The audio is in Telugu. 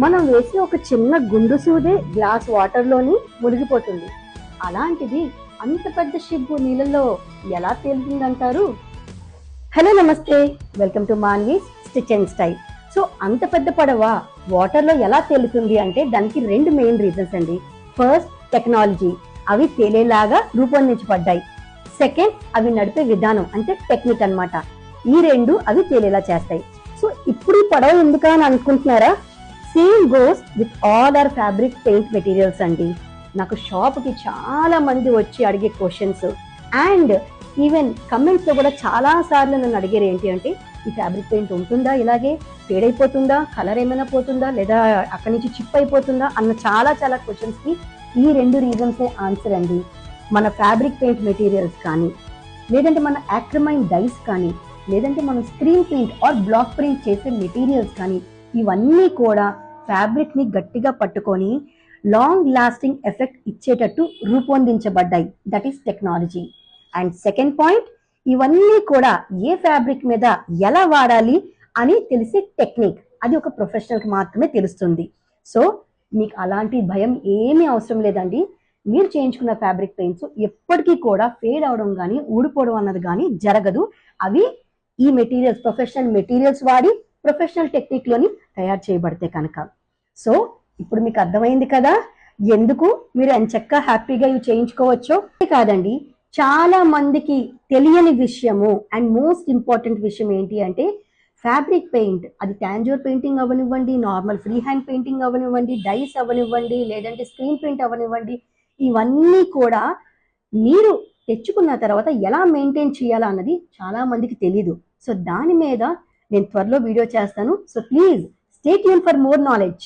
మనం వేసే ఒక చిన్న గుండు సూదే గ్లాస్ వాటర్లోని మునిగిపోతుంది. అలాంటిది అంత పెద్ద షిప్ నీళ్ళలో ఎలా తేలుతుందంటారు? హలో నమస్తే, welcome to Manvi's stitch and style. So అంత పెద్ద పడవ వాటర్లో ఎలా తేలుతుంది అంటే దానికి రెండు మెయిన్ రీజన్స్ అండి. ఫస్ట్, టెక్నాలజీ, అవి తేలేలాగా రూపొందించబడ్డాయి. సెకండ్, అవి నడిపే విధానం అంటే టెక్నిక్ అన్నమాట. ఈ రెండు అవి తేలేలా చేస్తాయి. సో ఇప్పుడు ఈ పడవ ఎందుకా అని అనుకుంటున్నారా? Same goes with all our fabric paint materials అండి. నాకు షాప్కి చాలా మంది వచ్చి అడిగే క్వశ్చన్స్ అండ్ ఈవెన్ కమెంట్స్ లో కూడా చాలా సార్లు నన్ను అడిగారు ఏంటి అంటే, ఈ ఫ్యాబ్రిక్ పెయింట్ ఉంటుందా, ఇలాగే ఫేడ్ అయిపోతుందా, కలర్ ఏమైనా పోతుందా, లేదా అక్కడి నుంచి చిప్ అయిపోతుందా అన్న చాలా చాలా క్వశ్చన్స్ కి ఈ రెండు రీజన్స్ ఆన్సర్ అండి. మన ఫ్యాబ్రిక్ పెయింట్ మెటీరియల్స్ కానీ, లేదంటే మన యాక్రిమైన్ డైస్ కానీ, లేదంటే మనం screen print or block print చేసే మెటీరియల్స్ కానీ, ఇవన్నీ కూడా ఫ్యాబ్రిక్ ని గట్టిగా పట్టుకొని లాంగ్ లాస్టింగ్ ఎఫెక్ట్ ఇచ్చేటట్టు రూపొందించబడ్డాయి. That is technology. And second point, ఇవన్నీ కూడా ఏ ఫ్యాబ్రిక్ మీద ఎలా వాడాలి అని తెలిసే టెక్నిక్. అది ఒక ప్రొఫెషనల్ కి మాత్రమే తెలుస్తుంది. సో మీకు అలాంటి భయం ఏమీ అవసరం లేదండి. మీరు చేయించుకున్న ఫ్యాబ్రిక్ పెయింట్స్ ఎప్పటికీ కూడా ఫేడ్ అవడం కానీ ఊడిపోవడం అన్నది కానీ జరగదు. అవి ఈ మెటీరియల్స్, ప్రొఫెషనల్ మెటీరియల్స్ వాడి ప్రొఫెషనల్ టెక్నిక్ లోని తయారు చేయబడితే కనుక. సో ఇప్పుడు మీకు అర్థమైంది కదా ఎందుకు మీరు ఎంచక్కా హ్యాపీగా ఇవి చేయించుకోవచ్చో. కాదండి, చాలా మందికి తెలియని విషయము అండ్ మోస్ట్ ఇంపార్టెంట్ విషయం ఏంటి అంటే, ఫ్యాబ్రిక్ పెయింట్ అది టాంజూర్ పెయింటింగ్ అవనివ్వండి, నార్మల్ ఫ్రీ హ్యాండ్ పెయింటింగ్ అవనివ్వండి, డైస్ అవనివ్వండి, లేదంటే స్క్రీన్ ప్రింట్ అవనివ్వండి, ఇవన్నీ కూడా మీరు తెచ్చుకున్న తర్వాత ఎలా మెయింటైన్ చేయాలా అన్నది చాలా మందికి తెలీదు. సో దాని మీద నేను త్వరలో వీడియో చేస్తాను. So please stay tune for more knowledge.